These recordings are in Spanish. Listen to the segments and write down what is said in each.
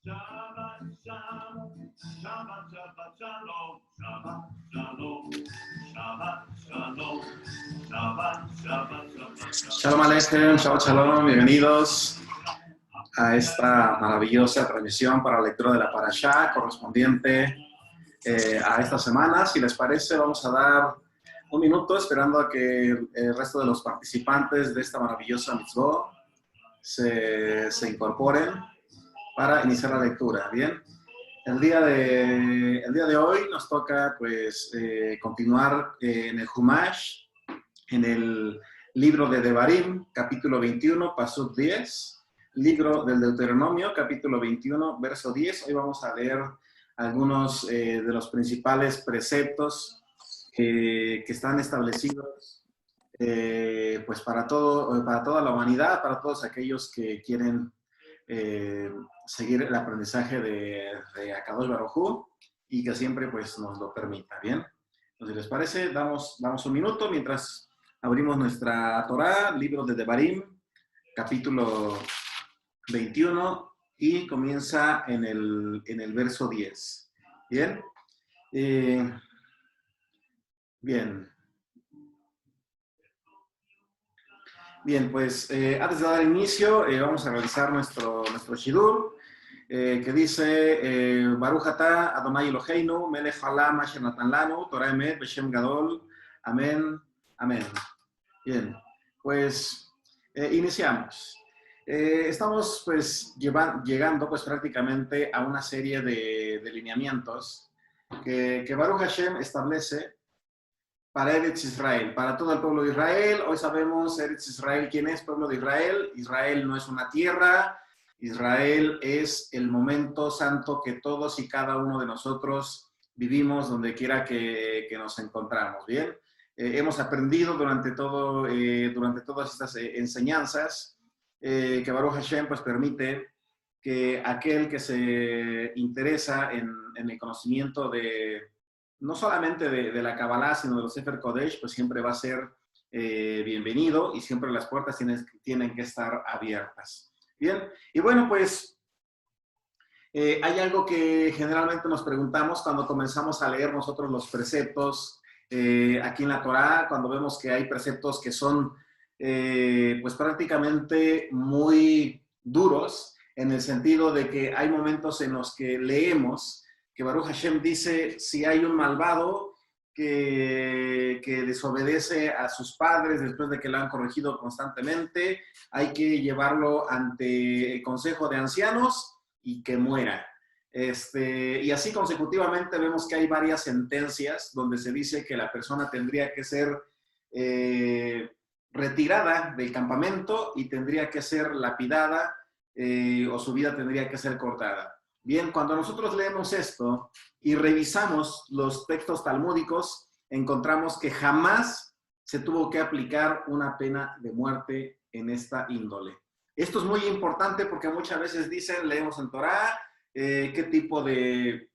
Shabbat shalom, Shabbat Shabbat shalom, Shabbat shalom, Shabbat shalom, Shabbat Shabbat Shabbat. Shalom Aleichem, Shabbat Shalom, bienvenidos a esta maravillosa transmisión para la lectura de la Parashá correspondiente a esta semana. Si les parece, vamos a dar un minuto esperando a que el resto de los participantes de esta maravillosa mitzvot se incorporen para iniciar la lectura. Bien, el día de hoy nos toca pues continuar en el Humash, en el libro de Devarim, capítulo 21, pasuk 10, libro del Deuteronomio, capítulo 21, verso 10. Hoy vamos a leer algunos de los principales preceptos que están establecidos pues para toda la humanidad, para todos aquellos que quieren seguir el aprendizaje de Akadosh Baruj Hu y que siempre pues nos lo permita. Bien, entonces, si les parece, damos un minuto mientras abrimos nuestra Torá, libro de Devarim, capítulo 21, y comienza en el verso 10. Bien, Bien, pues antes de dar inicio, vamos a realizar nuestro shidur, que dice Baruch atah Adonai Eloheinu melech haolam asher natan lanu Torah emet beshem gadol. Amén, amén. Bien, pues iniciamos. Estamos pues llegando pues prácticamente a una serie de lineamientos que Baruch Hashem establece para Eretz Israel, para todo el pueblo de Israel. Hoy sabemos Eretz Israel, ¿quién es pueblo de Israel? Israel no es una tierra, Israel es el momento santo que todos y cada uno de nosotros vivimos donde quiera que nos encontramos. Bien, hemos aprendido durante todas estas enseñanzas que Baruch Hashem pues permite que aquel que se interesa en el conocimiento no solamente de la Kabbalah, sino de los Sefer Kodesh, pues siempre va a ser bienvenido y siempre las puertas tienen que estar abiertas. Bien, y bueno, pues hay algo que generalmente nos preguntamos cuando comenzamos a leer nosotros los preceptos aquí en la Torá, cuando vemos que hay preceptos que son pues prácticamente muy duros, en el sentido de que hay momentos en los que leemos que Baruch Hashem dice, si hay un malvado que desobedece a sus padres después de que lo han corregido constantemente, hay que llevarlo ante el consejo de ancianos y que muera. Y así consecutivamente vemos que hay varias sentencias donde se dice que la persona tendría que ser retirada del campamento y tendría que ser lapidada o su vida tendría que ser cortada. Bien, cuando nosotros leemos esto y revisamos los textos talmúdicos, encontramos que jamás se tuvo que aplicar una pena de muerte en esta índole. Esto es muy importante porque muchas veces dicen, leemos en Torá, qué tipo de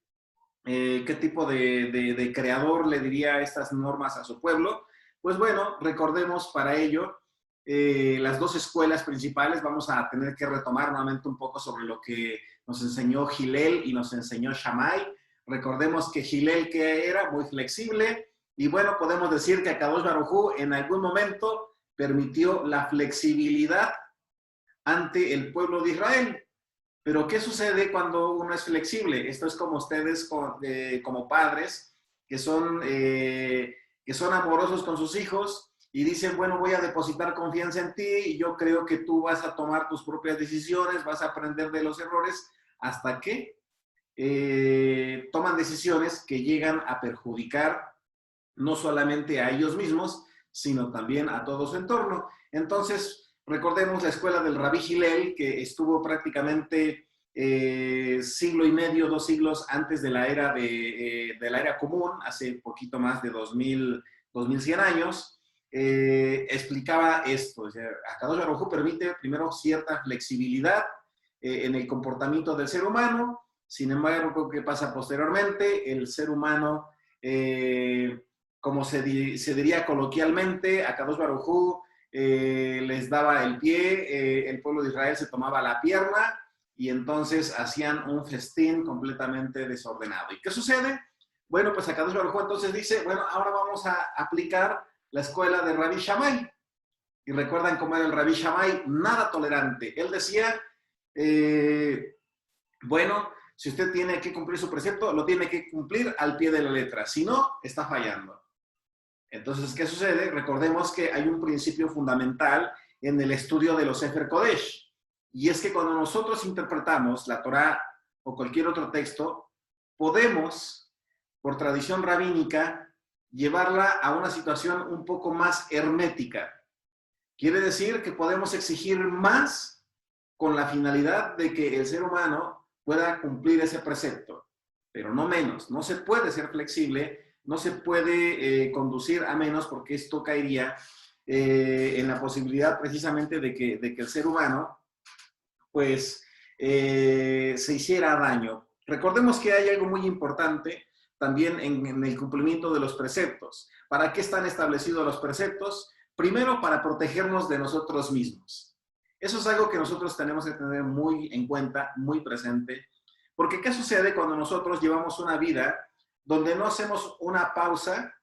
creador le diría estas normas a su pueblo. Pues bueno, recordemos para ello las dos escuelas principales. Vamos a tener que retomar nuevamente un poco sobre lo que nos enseñó Hillel y nos enseñó Shammai. Recordemos que Hillel, que era muy flexible, y bueno, podemos decir que Akadosh Baruj Hu en algún momento permitió la flexibilidad ante el pueblo de Israel. Pero ¿qué sucede cuando uno es flexible? Esto es como ustedes, como padres, que son amorosos con sus hijos y dicen, bueno, voy a depositar confianza en ti y yo creo que tú vas a tomar tus propias decisiones, vas a aprender de los errores, hasta que toman decisiones que llegan a perjudicar no solamente a ellos mismos, sino también a todo su entorno. Entonces, recordemos la escuela del Rabí Hillel, que estuvo prácticamente siglo y medio, 2 siglos antes de la era común, hace poquito más de 2100 años, explicaba esto. O sea, Akadosh Baruj Hu permite primero cierta flexibilidad en el comportamiento del ser humano. Sin embargo, ¿qué pasa posteriormente? El ser humano, como se diría coloquialmente, Akadosh Baruj Hu les daba el pie, el pueblo de Israel se tomaba la pierna y entonces hacían un festín completamente desordenado. ¿Y qué sucede? Bueno, pues Akadosh Baruj Hu entonces dice, bueno, ahora vamos a aplicar la escuela de Rabbi Shammai. Y recuerdan cómo era el Rabbi Shammai, nada tolerante. Él decía, bueno, si usted tiene que cumplir su precepto, lo tiene que cumplir al pie de la letra. Si no, está fallando. Entonces, ¿qué sucede? Recordemos que hay un principio fundamental en el estudio de los Sefer Kodesh. Y es que cuando nosotros interpretamos la Torá o cualquier otro texto, podemos, por tradición rabínica, llevarla a una situación un poco más hermética. Quiere decir que podemos exigir más con la finalidad de que el ser humano pueda cumplir ese precepto, pero no menos. No se puede ser flexible, no se puede conducir a menos, porque esto caería en la posibilidad precisamente de que el ser humano pues se hiciera daño. Recordemos que hay algo muy importante también en el cumplimiento de los preceptos. ¿Para qué están establecidos los preceptos? Primero, para protegernos de nosotros mismos. Eso es algo que nosotros tenemos que tener muy en cuenta, muy presente, porque ¿qué sucede cuando nosotros llevamos una vida donde no hacemos una pausa,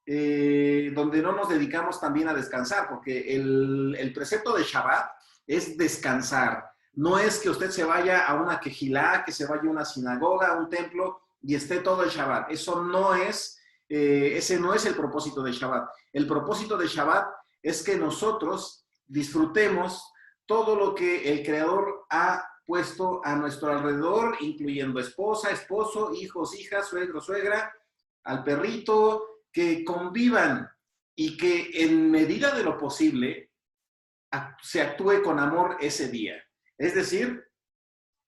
donde no nos dedicamos también a descansar? Porque el precepto de Shabbat es descansar. No es que usted se vaya a una quejilá, que se vaya a una sinagoga, a un templo y esté todo el Shabbat. Eso no es, ese no es el propósito de Shabbat. El propósito de Shabbat es que nosotros disfrutemos todo lo que el Creador ha puesto a nuestro alrededor, incluyendo esposa, esposo, hijos, hijas, suegro, suegra, al perrito, que convivan y que en medida de lo posible se actúe con amor ese día. Es decir,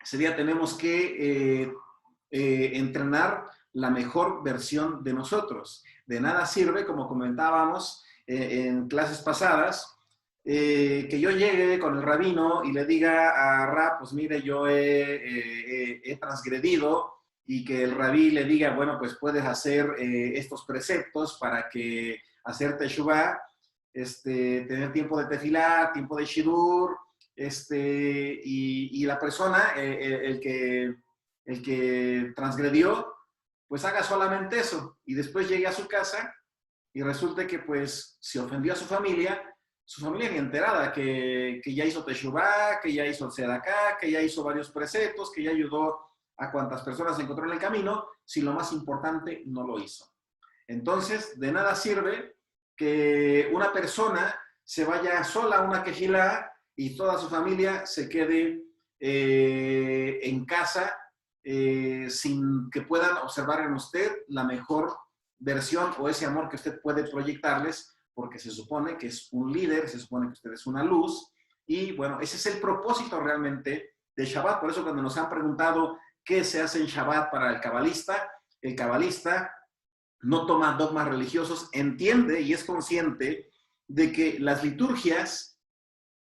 ese día tenemos que entrenar la mejor versión de nosotros. De nada sirve, como comentábamos en clases pasadas, que yo llegue con el rabino y le diga a Rab, pues mire, yo he transgredido, y que el rabí le diga, bueno, pues puedes hacer estos preceptos para que hacer teshuvah, tener tiempo de tefilá, tiempo de shidur, y la persona, el que transgredió, pues haga solamente eso, y después llegue a su casa y resulte que pues se ofendió a su familia ni enterada, que ya hizo teshuvah, que ya hizo tzedaká, que ya hizo varios preceptos, que ya ayudó a cuantas personas se encontró en el camino, si lo más importante no lo hizo. Entonces, de nada sirve que una persona se vaya sola a una quejilá y toda su familia se quede en casa sin que puedan observar en usted la mejor versión o ese amor que usted puede proyectarles, porque se supone que es un líder, se supone que usted es una luz, y bueno, ese es el propósito realmente de Shabbat. Por eso cuando nos han preguntado qué se hace en Shabbat para el cabalista no toma dogmas religiosos, entiende y es consciente de que las liturgias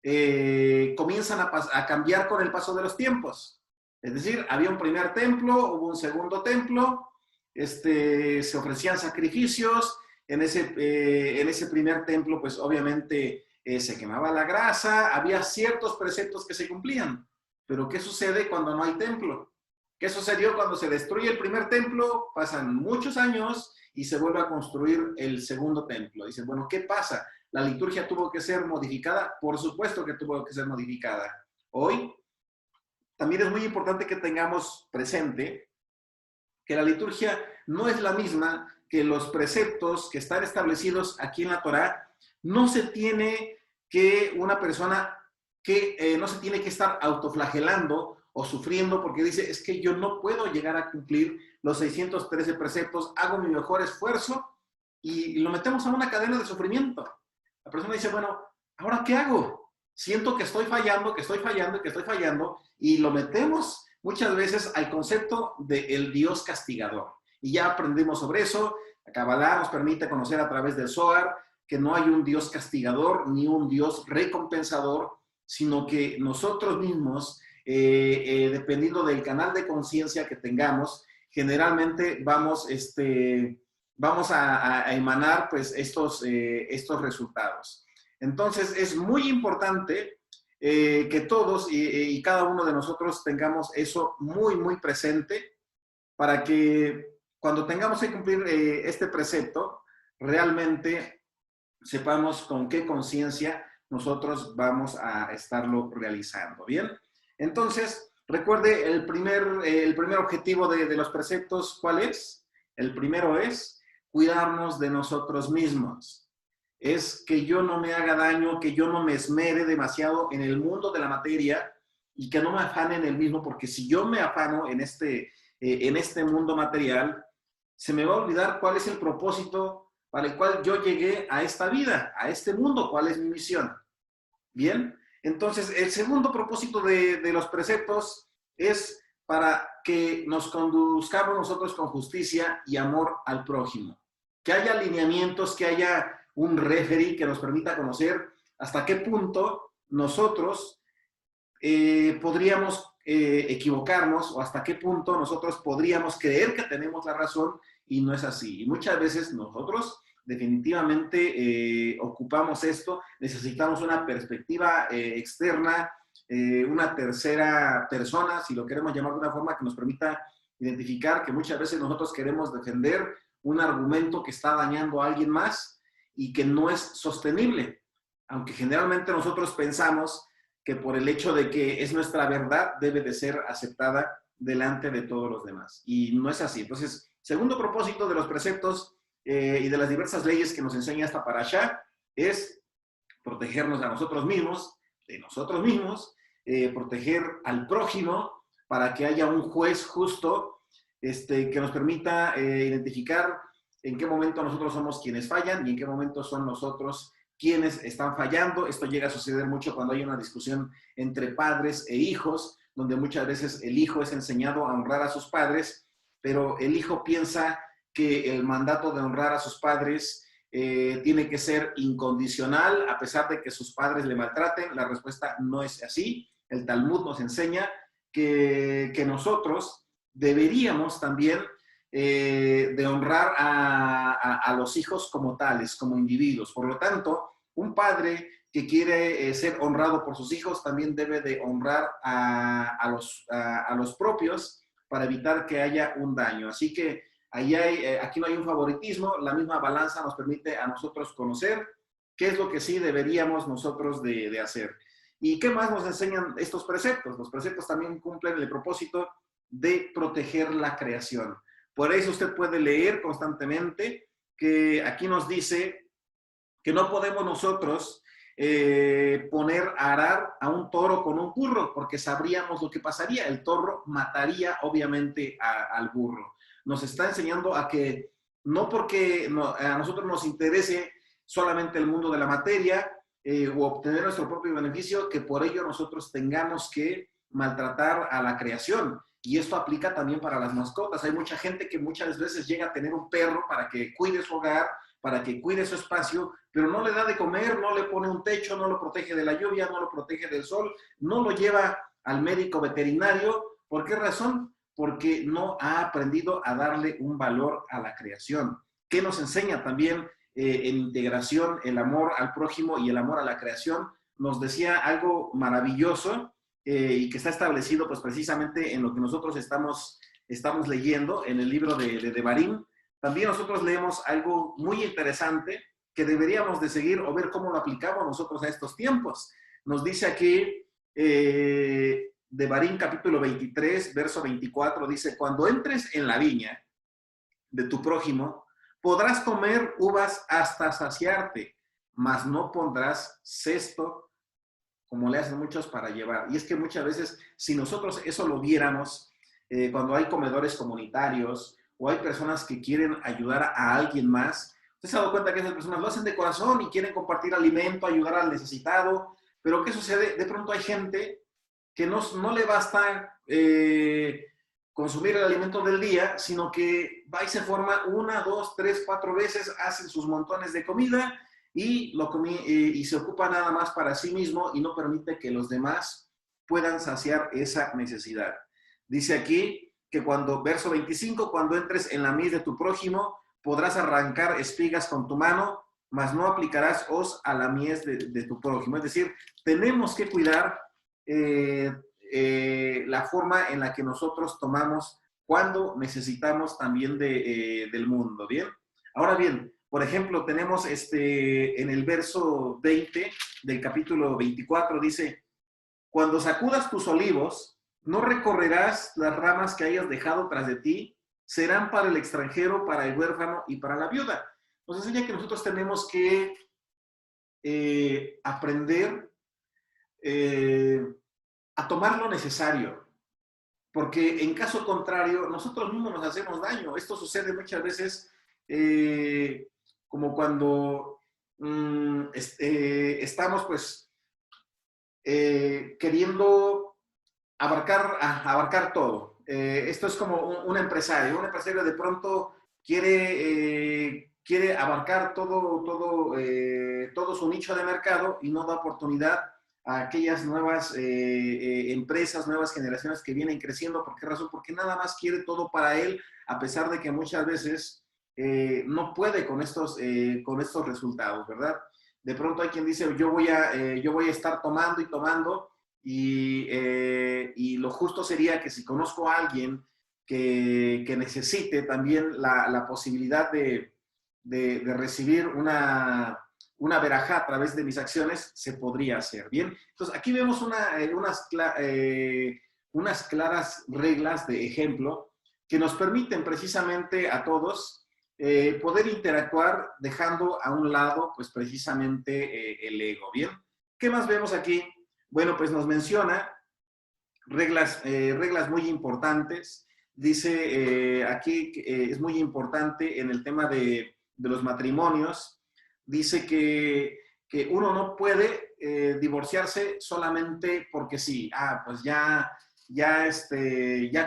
comienzan a cambiar con el paso de los tiempos. Es decir, había un primer templo, hubo un segundo templo, se ofrecían sacrificios. En ese primer templo, pues obviamente se quemaba la grasa, había ciertos preceptos que se cumplían. Pero ¿qué sucede cuando no hay templo? ¿Qué sucedió cuando se destruye el primer templo? Pasan muchos años y se vuelve a construir el segundo templo. Dicen, bueno, ¿qué pasa? ¿La liturgia tuvo que ser modificada? Por supuesto que tuvo que ser modificada. Hoy también es muy importante que tengamos presente que la liturgia no es la misma que los preceptos que están establecidos aquí en la Torá. No se tiene que una persona que no se tiene que estar autoflagelando o sufriendo porque dice, es que yo no puedo llegar a cumplir los 613 preceptos, hago mi mejor esfuerzo y lo metemos a una cadena de sufrimiento. La persona dice, bueno, ¿ahora qué hago? Siento que estoy fallando, que estoy fallando y que estoy fallando, y lo metemos muchas veces al concepto del Dios castigador. Y ya aprendimos sobre eso. La Kabbalah nos permite conocer a través del Zohar que no hay un Dios castigador ni un Dios recompensador, sino que nosotros mismos, dependiendo del canal de conciencia que tengamos, generalmente vamos a emanar pues estos resultados. Entonces es muy importante que todos y cada uno de nosotros tengamos eso muy, muy presente para que cuando tengamos que cumplir este precepto, realmente sepamos con qué conciencia nosotros vamos a estarlo realizando. ¿Bien? Entonces, recuerde el primer objetivo de los preceptos, ¿cuál es? El primero es cuidarnos de nosotros mismos. Es que yo no me haga daño, que yo no me esmere demasiado en el mundo de la materia y que no me afane en el mismo, porque si yo me afano en este mundo material, se me va a olvidar cuál es el propósito para el cual yo llegué a esta vida, a este mundo, cuál es mi misión. Bien, entonces el segundo propósito de los preceptos es para que nos conduzcamos nosotros con justicia y amor al prójimo. Que haya alineamientos, que haya un referee que nos permita conocer hasta qué punto nosotros podríamos equivocarnos o hasta qué punto nosotros podríamos creer que tenemos la razón y no es así. Y muchas veces nosotros definitivamente ocupamos esto, necesitamos una perspectiva externa, una tercera persona, si lo queremos llamar de una forma que nos permita identificar que muchas veces nosotros queremos defender un argumento que está dañando a alguien más y que no es sostenible, aunque generalmente nosotros pensamos que por el hecho de que es nuestra verdad debe de ser aceptada delante de todos los demás. Y no es así. Entonces, segundo propósito de los preceptos y de las diversas leyes que nos enseña esta parashá es protegernos a nosotros mismos, de nosotros mismos, proteger al prójimo para que haya un juez justo que nos permita identificar en qué momento nosotros somos quienes fallan y en qué momento son nosotros quienes están fallando. Esto llega a suceder mucho cuando hay una discusión entre padres e hijos, donde muchas veces el hijo es enseñado a honrar a sus padres, pero el hijo piensa que el mandato de honrar a sus padres tiene que ser incondicional, a pesar de que sus padres le maltraten. La respuesta no es así. El Talmud nos enseña que nosotros deberíamos también de honrar a los hijos como tales, como individuos. Por lo tanto, un padre que quiere ser honrado por sus hijos también debe de honrar a los propios para evitar que haya un daño. Así que aquí no hay un favoritismo, la misma balanza nos permite a nosotros conocer qué es lo que sí deberíamos nosotros de hacer. ¿Y qué más nos enseñan estos preceptos? Los preceptos también cumplen el propósito de proteger la creación. Por eso usted puede leer constantemente que aquí nos dice que no podemos nosotros poner a arar a un toro con un burro, porque sabríamos lo que pasaría. El toro mataría obviamente al burro. Nos está enseñando a que no porque a nosotros nos interese solamente el mundo de la materia o obtener nuestro propio beneficio, que por ello nosotros tengamos que maltratar a la creación. Y esto aplica también para las mascotas. Hay mucha gente que muchas veces llega a tener un perro para que cuide su hogar, para que cuide su espacio, pero no le da de comer, no le pone un techo, no lo protege de la lluvia, no lo protege del sol, no lo lleva al médico veterinario. ¿Por qué razón? Porque no ha aprendido a darle un valor a la creación. ¿Qué nos enseña también en integración el amor al prójimo y el amor a la creación? Nos decía algo maravilloso y que está establecido pues precisamente en lo que nosotros estamos leyendo en el libro de Devarim. También nosotros leemos algo muy interesante que deberíamos de seguir o ver cómo lo aplicamos nosotros a estos tiempos. Nos dice aquí Devarim capítulo 23, verso 24, dice: cuando entres en la viña de tu prójimo, podrás comer uvas hasta saciarte, mas no pondrás cesto como le hacen muchos para llevar. Y es que muchas veces, si nosotros eso lo viéramos, cuando hay comedores comunitarios o hay personas que quieren ayudar a alguien más, usted se ha dado cuenta que esas personas lo hacen de corazón y quieren compartir alimento, ayudar al necesitado, pero ¿qué sucede? De pronto hay gente que no le basta consumir el alimento del día, sino que va y se forma 1, 2, 3, 4 veces, hacen sus montones de comida y se ocupa nada más para sí mismo y no permite que los demás puedan saciar esa necesidad. Dice aquí que verso 25, cuando entres en la mies de tu prójimo, podrás arrancar espigas con tu mano, mas no aplicarás hoz a la mies de tu prójimo. Es decir, tenemos que cuidar la forma en la que nosotros tomamos cuando necesitamos también del mundo, ¿bien? Ahora bien, por ejemplo, tenemos en el verso 20 del capítulo 24, dice, cuando sacudas tus olivos, no recorrerás las ramas que hayas dejado tras de ti, serán para el extranjero, para el huérfano y para la viuda. Nos enseña que nosotros tenemos que aprender a tomar lo necesario, porque en caso contrario, nosotros mismos nos hacemos daño. Esto sucede muchas veces como cuando estamos pues queriendo abarcar todo. Esto es como un empresario. Un empresario de pronto quiere abarcar todo su nicho de mercado y no da oportunidad a aquellas nuevas empresas, nuevas generaciones que vienen creciendo. ¿Por qué razón? Porque nada más quiere todo para él, a pesar de que muchas veces no puede con estos resultados, ¿verdad? De pronto hay quien dice, yo voy a estar tomando y tomando, y lo justo sería que si conozco a alguien que necesite también la posibilidad de recibir una verajá a través de mis acciones, se podría hacer, ¿bien? Entonces, aquí vemos unas claras reglas de ejemplo que nos permiten precisamente a todos poder interactuar dejando a un lado, pues precisamente el ego, ¿bien? ¿Qué más vemos aquí? Bueno, pues nos menciona reglas muy importantes. Dice aquí que es muy importante en el tema de los matrimonios. Dice que uno no puede divorciarse solamente porque sí. Pues ya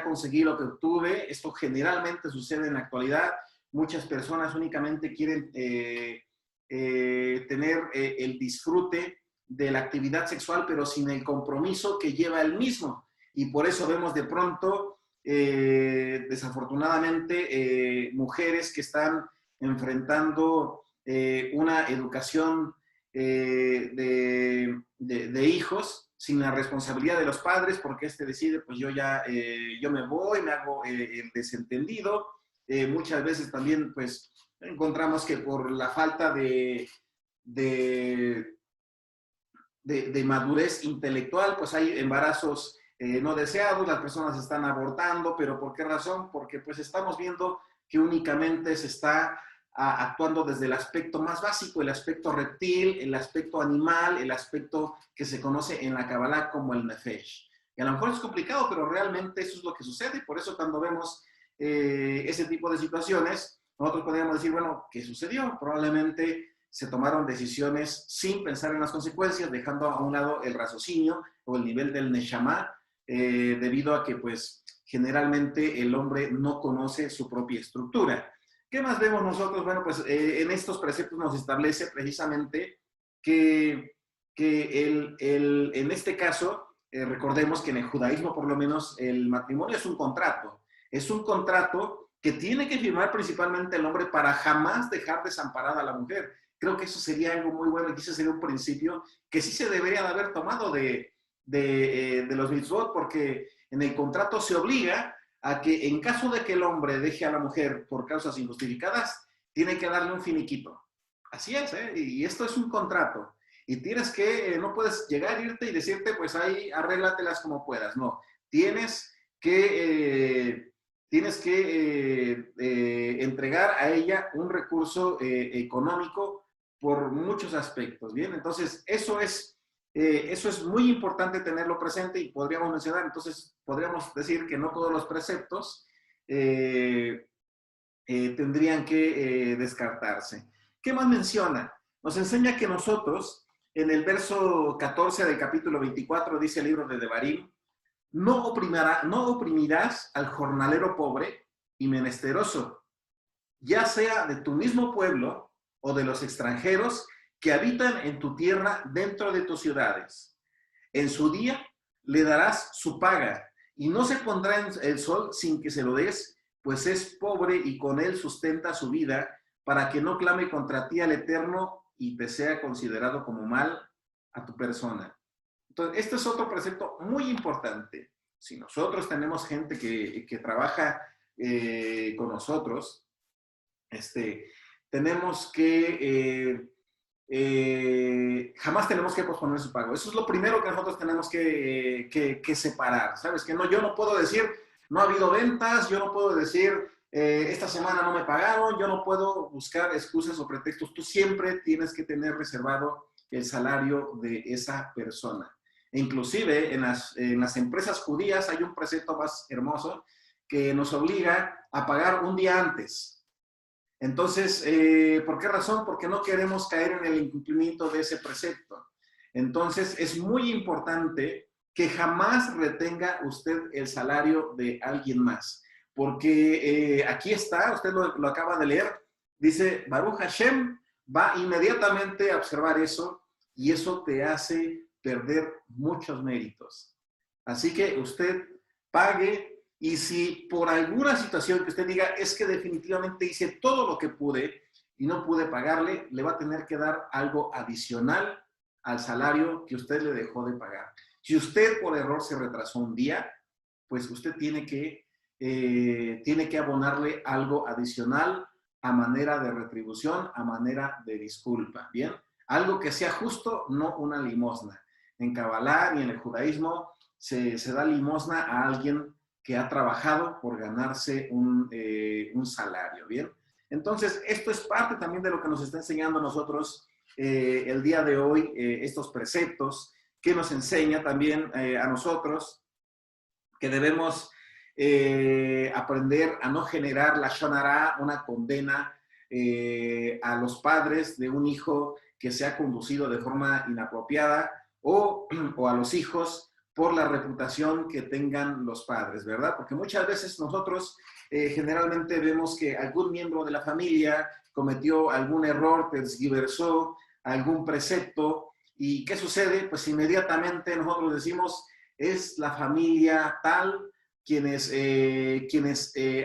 conseguí lo que obtuve. Esto generalmente sucede en la actualidad. Muchas personas únicamente quieren tener el disfrute de la actividad sexual, pero sin el compromiso que lleva el mismo. Y por eso vemos de pronto, desafortunadamente, mujeres que están enfrentando una educación de hijos sin la responsabilidad de los padres, porque decide, pues yo me voy, me hago el desentendido. Muchas veces también, pues, encontramos que por la falta de madurez intelectual, pues hay embarazos no deseados, las personas están abortando, pero ¿por qué razón? Porque pues estamos viendo que únicamente se está actuando desde el aspecto más básico, el aspecto reptil, el aspecto animal, el aspecto que se conoce en la Kabbalah como el nefesh. Y a lo mejor es complicado, pero realmente eso es lo que sucede, por eso cuando vemos ese tipo de situaciones, nosotros podríamos decir, bueno, ¿qué sucedió? Probablemente se tomaron decisiones sin pensar en las consecuencias, dejando a un lado el raciocinio o el nivel del neshama, debido a que, pues, generalmente el hombre no conoce su propia estructura. ¿Qué más vemos nosotros? Bueno, pues en estos preceptos nos establece precisamente que en este caso, recordemos que en el judaísmo, por lo menos, el matrimonio es un contrato. Es un contrato que tiene que firmar principalmente el hombre para jamás dejar desamparada a la mujer. Creo que eso sería algo muy bueno, y ese sería un principio que sí se debería de haber tomado de los mitzvot, porque en el contrato se obliga a que en caso de que el hombre deje a la mujer por causas injustificadas, tiene que darle un finiquito. Así es, ¿eh? Y esto es un contrato. Y tienes que, no puedes llegar, irte y decirte, pues ahí arréglatelas como puedas. No, tienes que entregar a ella un recurso económico por muchos aspectos, ¿bien? Entonces, eso es muy importante tenerlo presente, y podríamos mencionar, entonces, podríamos decir que no todos los preceptos tendrían que descartarse. ¿Qué más menciona? Nos enseña que nosotros, en el verso 14 del capítulo 24, dice el libro de Devarim, no oprimirás al jornalero pobre y menesteroso, ya sea de tu mismo pueblo o de los extranjeros que habitan en tu tierra dentro de tus ciudades. En su día le darás su paga, y no se pondrá en el sol sin que se lo des, pues es pobre y con él sustenta su vida, para que no clame contra ti al Eterno y te sea considerado como mal a tu persona. Entonces, este es otro precepto muy importante. Si nosotros tenemos gente que trabaja con nosotros, tenemos que jamás tenemos que posponer su pago. Eso es lo primero que nosotros tenemos que separar. ¿Sabes? Que no, yo no puedo decir, no ha habido ventas, yo no puedo decir, esta semana no me pagaron, yo no puedo buscar excusas o pretextos. Tú siempre tienes que tener reservado el salario de esa persona. E inclusive en las empresas judías hay un precepto más hermoso que nos obliga a pagar un día antes. Entonces, ¿por qué razón? Porque no queremos caer en el incumplimiento de ese precepto. Entonces, es muy importante que jamás retenga usted el salario de alguien más. Porque aquí está, usted lo acaba de leer, dice, Baruch Hashem va inmediatamente a observar eso y eso te hace perder muchos méritos. Así que usted pague. Y si por alguna situación que usted diga, es que definitivamente hice todo lo que pude y no pude pagarle, le va a tener que dar algo adicional al salario que usted le dejó de pagar. Si usted por error se retrasó un día, pues usted tiene que abonarle algo adicional a manera de retribución, a manera de disculpa, ¿bien? Algo que sea justo, no una limosna. En Kabbalah ni en el judaísmo se da limosna a alguien que ha trabajado por ganarse un salario, ¿bien? Entonces, esto es parte también de lo que nos está enseñando a nosotros el día de hoy, estos preceptos, que nos enseña también a nosotros que debemos aprender a no generar la shonara, una condena a los padres de un hijo que se ha conducido de forma inapropiada o a los hijos por la reputación que tengan los padres, ¿verdad? Porque muchas veces nosotros generalmente vemos que algún miembro de la familia cometió algún error, tergiversó algún precepto, ¿y qué sucede? Pues inmediatamente nosotros decimos, es la familia tal quienes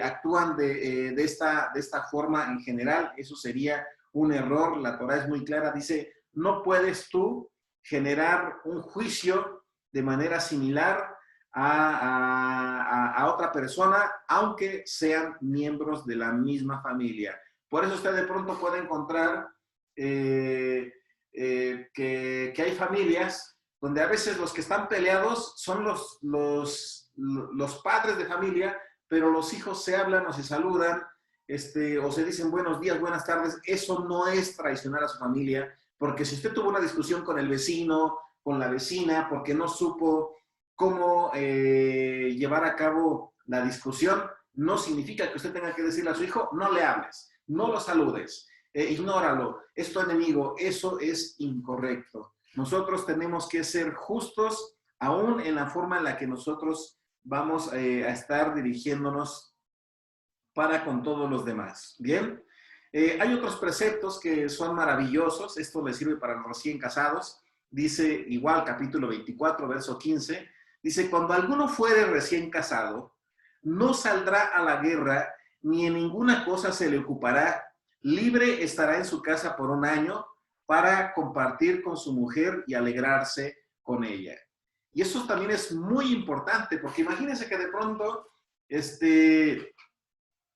actúan de esta forma en general. Eso sería un error. La Torah es muy clara, dice, no puedes tú generar un juicio de manera similar a otra persona, aunque sean miembros de la misma familia. Por eso usted de pronto puede encontrar que hay familias donde a veces los que están peleados son los padres de familia, pero los hijos se hablan o se saludan, o se dicen buenos días, buenas tardes. Eso no es traicionar a su familia, porque si usted tuvo una discusión con el vecino, con la vecina, porque no supo cómo llevar a cabo la discusión, no significa que usted tenga que decirle a su hijo, no le hables, no lo saludes, ignóralo, es tu enemigo. Eso es incorrecto. Nosotros tenemos que ser justos, aún en la forma en la que nosotros vamos a estar dirigiéndonos para con todos los demás. ¿Bien? Hay otros preceptos que son maravillosos. Esto le sirve para los recién casados. Dice igual, capítulo 24, verso 15, dice, cuando alguno fuere recién casado, no saldrá a la guerra, ni en ninguna cosa se le ocupará, libre estará en su casa por un año para compartir con su mujer y alegrarse con ella. Y eso también es muy importante, porque imagínense que de pronto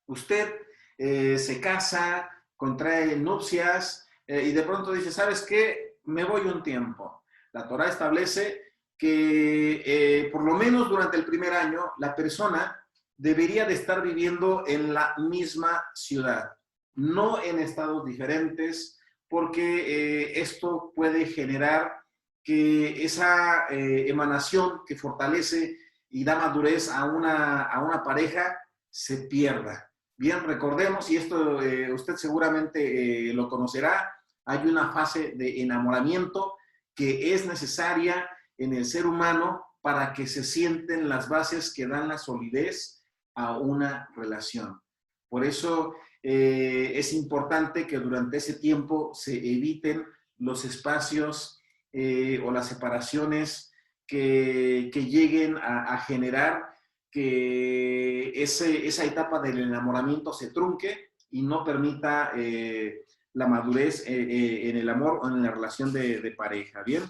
usted se casa, contrae nupcias y de pronto dice, ¿sabes qué? Me voy un tiempo. La Torah establece que por lo menos durante el primer año la persona debería de estar viviendo en la misma ciudad, no en estados diferentes, porque esto puede generar que esa emanación que fortalece y da madurez a una pareja se pierda. Bien, recordemos, y esto usted seguramente lo conocerá, hay una fase de enamoramiento que es necesaria en el ser humano para que se sienten las bases que dan la solidez a una relación. Por eso es importante que durante ese tiempo se eviten los espacios o las separaciones que lleguen a generar que esa etapa del enamoramiento se trunque y no permita la madurez en el amor o en la relación de pareja. Bien,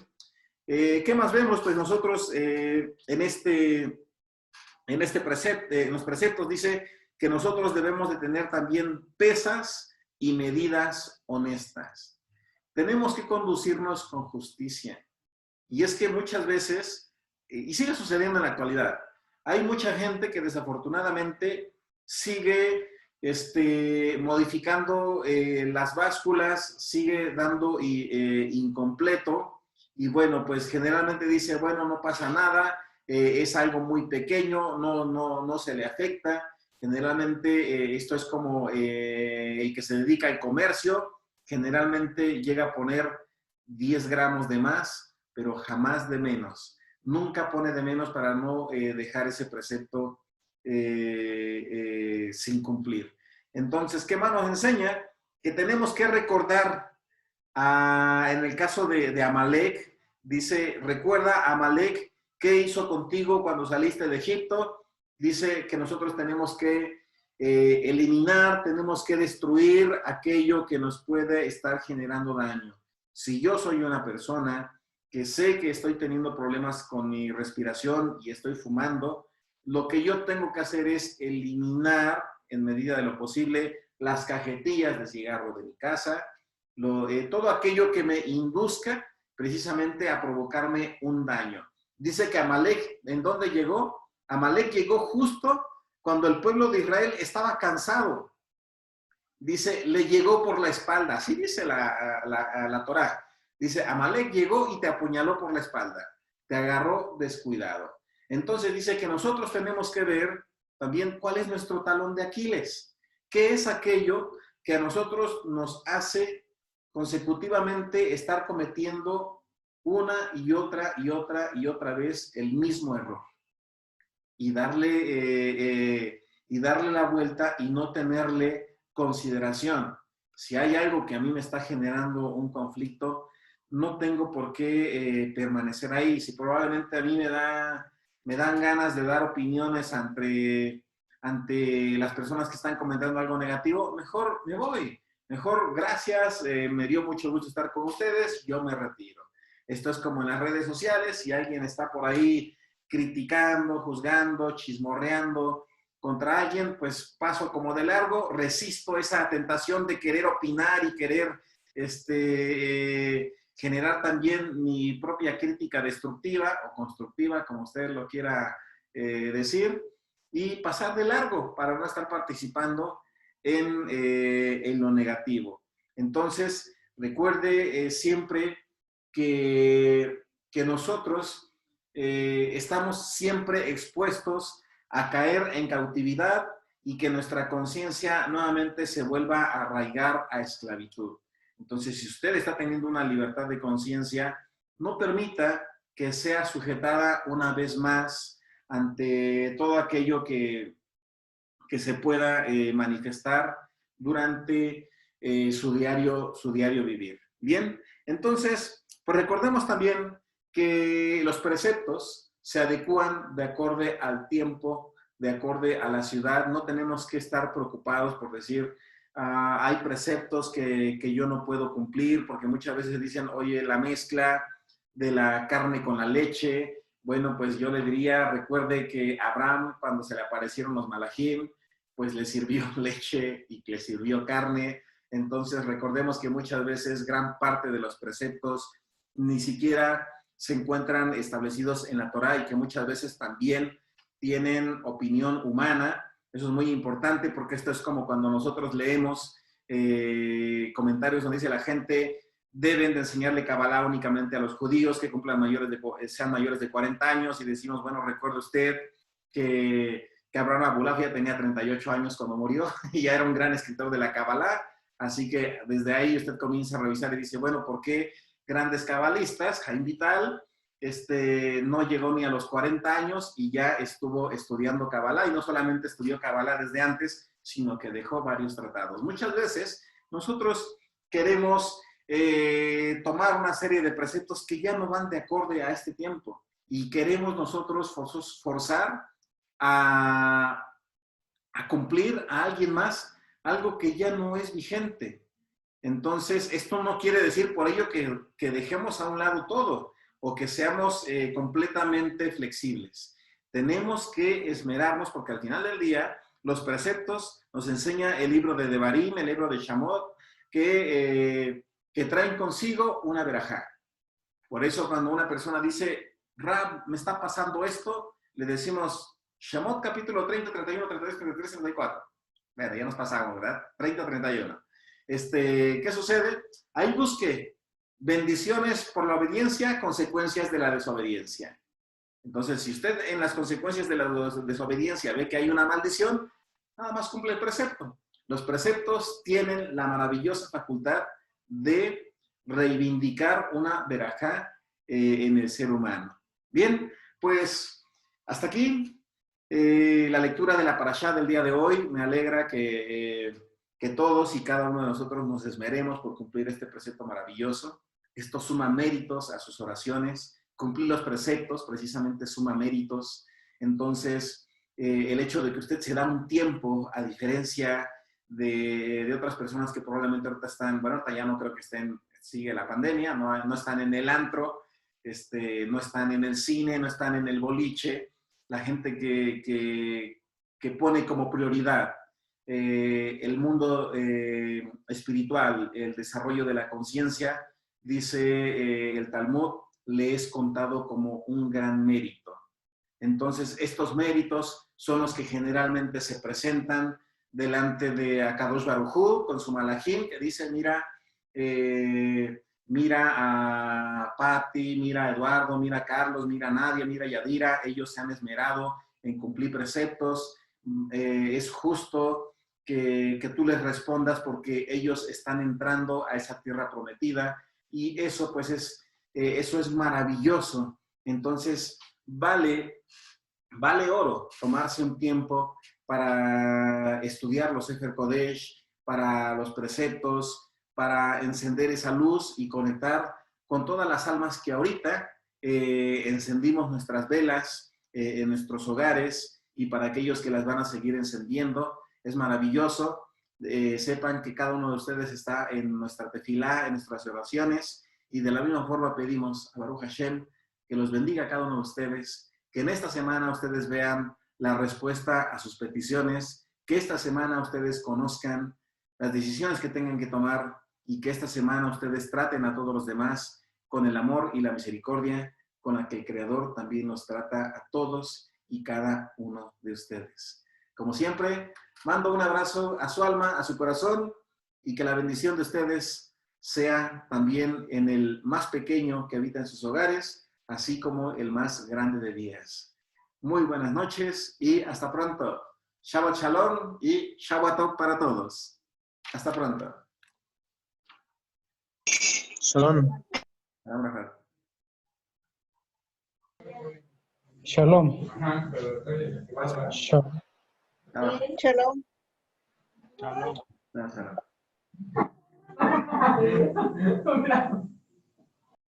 ¿qué más vemos? Pues nosotros en los preceptos dice que nosotros debemos de tener también pesas y medidas honestas. Tenemos que conducirnos con justicia. Y es que muchas veces, y sigue sucediendo en la actualidad, hay mucha gente que desafortunadamente sigue modificando las básculas, sigue dando incompleto, y bueno, pues generalmente dice, bueno, no pasa nada, es algo muy pequeño, no se le afecta. Generalmente esto es como el que se dedica al comercio, generalmente llega a poner 10 gramos de más, pero jamás de menos. Nunca pone de menos para no dejar ese precepto sin cumplir. Entonces, ¿qué más nos enseña? Que tenemos que recordar, en el caso de Amalek, dice, recuerda Amalek, ¿qué hizo contigo cuando saliste de Egipto? Dice que nosotros tenemos que eliminar, tenemos que destruir aquello que nos puede estar generando daño. Si yo soy una persona que sé que estoy teniendo problemas con mi respiración y estoy fumando, lo que yo tengo que hacer es eliminar, en medida de lo posible, las cajetillas de cigarro de mi casa, todo aquello que me induzca precisamente a provocarme un daño. Dice que Amalek, ¿en dónde llegó? Amalek llegó justo cuando el pueblo de Israel estaba cansado. Dice, le llegó por la espalda. Así dice la Torá. Dice, Amalek llegó y te apuñaló por la espalda. Te agarró descuidado. Entonces dice que nosotros tenemos que ver también cuál es nuestro talón de Aquiles. ¿Qué es aquello que a nosotros nos hace consecutivamente estar cometiendo una y otra y otra y otra vez el mismo error? Y darle la vuelta y no tenerle consideración. Si hay algo que a mí me está generando un conflicto, no tengo por qué permanecer ahí. Si probablemente a mí me dan ganas de dar opiniones ante las personas que están comentando algo negativo, mejor me voy. Mejor, gracias, me dio mucho gusto estar con ustedes, yo me retiro. Esto es como en las redes sociales, si alguien está por ahí criticando, juzgando, chismorreando contra alguien, pues paso como de largo, resisto esa tentación de querer opinar y querer generar también mi propia crítica destructiva o constructiva, como usted lo quiera decir, y pasar de largo para no estar participando en lo negativo. Entonces, recuerde siempre que nosotros estamos siempre expuestos a caer en cautividad y que nuestra conciencia nuevamente se vuelva a arraigar a esclavitud. Entonces, si usted está teniendo una libertad de conciencia, no permita que sea sujetada una vez más ante todo aquello que se pueda manifestar durante su diario vivir. Bien, entonces, pues recordemos también que los preceptos se adecúan de acorde al tiempo, de acorde a la ciudad. No tenemos que estar preocupados por decir, hay preceptos que yo no puedo cumplir, porque muchas veces dicen, oye, la mezcla de la carne con la leche. Bueno, pues yo le diría, recuerde que Abraham, cuando se le aparecieron los malajim, pues le sirvió leche y le sirvió carne. Entonces recordemos que muchas veces gran parte de los preceptos ni siquiera se encuentran establecidos en la Torá y que muchas veces también tienen opinión humana. Eso es muy importante porque esto es como cuando nosotros leemos comentarios donde dice la gente deben de enseñarle Kabbalah únicamente a los judíos que cumplan sean mayores de 40 años y decimos, bueno, recuerde usted que Abraham Abulaf ya tenía 38 años cuando murió y ya era un gran escritor de la Kabbalah, así que desde ahí usted comienza a revisar y dice, bueno, ¿por qué grandes cabalistas? Jaime Vital no llegó ni a los 40 años y ya estuvo estudiando Kabbalah, y no solamente estudió Kabbalah desde antes, sino que dejó varios tratados. Muchas veces nosotros queremos tomar una serie de preceptos que ya no van de acorde a este tiempo y queremos nosotros forzar a cumplir a alguien más algo que ya no es vigente. Entonces, esto no quiere decir por ello que dejemos a un lado todo o que seamos completamente flexibles. Tenemos que esmerarnos porque al final del día los preceptos nos enseña el libro de Devarim, el libro de Shamot, que traen consigo una verajá. Por eso cuando una persona dice, Rab, me está pasando esto, le decimos, Shamot capítulo 30, 31, 33, 33, 34. Bueno, ya nos pasamos, ¿verdad? 30, 31. ¿Qué sucede? Ahí busque bendiciones por la obediencia, consecuencias de la desobediencia. Entonces, si usted en las consecuencias de la desobediencia ve que hay una maldición, nada más cumple el precepto. Los preceptos tienen la maravillosa facultad de reivindicar una verajá en el ser humano. Bien, pues hasta aquí la lectura de la parashá del día de hoy. Me alegra que todos y cada uno de nosotros nos esmeremos por cumplir este precepto maravilloso. Esto suma méritos a sus oraciones. Cumplir los preceptos precisamente suma méritos. Entonces, el hecho de que usted se da un tiempo, a diferencia de otras personas que probablemente ahorita están, bueno, ahorita ya no creo que estén, sigue la pandemia, no están en el antro, no están en el cine, no están en el boliche. La gente que pone como prioridad el mundo espiritual, el desarrollo de la conciencia, dice el Talmud, le es contado como un gran mérito. Entonces, estos méritos son los que generalmente se presentan delante de Akadosh Baruj Hu con su malajim, que dice, mira a Patti, mira a Eduardo, mira a Carlos, mira a Nadia, mira a Yadira, ellos se han esmerado en cumplir preceptos, es justo que tú les respondas porque ellos están entrando a esa tierra prometida y eso pues eso es maravilloso. Entonces vale oro tomarse un tiempo para estudiar los Sefer Kodesh, para los preceptos, para encender esa luz y conectar con todas las almas que ahorita encendimos nuestras velas en nuestros hogares y para aquellos que las van a seguir encendiendo. Es maravilloso. Sepan que cada uno de ustedes está en nuestra tefilá, en nuestras oraciones y de la misma forma pedimos a Baruch Hashem que los bendiga a cada uno de ustedes, que en esta semana ustedes vean la respuesta a sus peticiones, que esta semana ustedes conozcan las decisiones que tengan que tomar y que esta semana ustedes traten a todos los demás con el amor y la misericordia con la que el Creador también nos trata a todos y cada uno de ustedes. Como siempre, mando un abrazo a su alma, a su corazón y que la bendición de ustedes sea también en el más pequeño que habita en sus hogares, así como el más grande de días. Muy buenas noches y hasta pronto. Shabbat Shalom y Shabbat Tov para todos. Hasta pronto. Shalom. Shalom. Shalom. Shalom. Shalom. Shalom.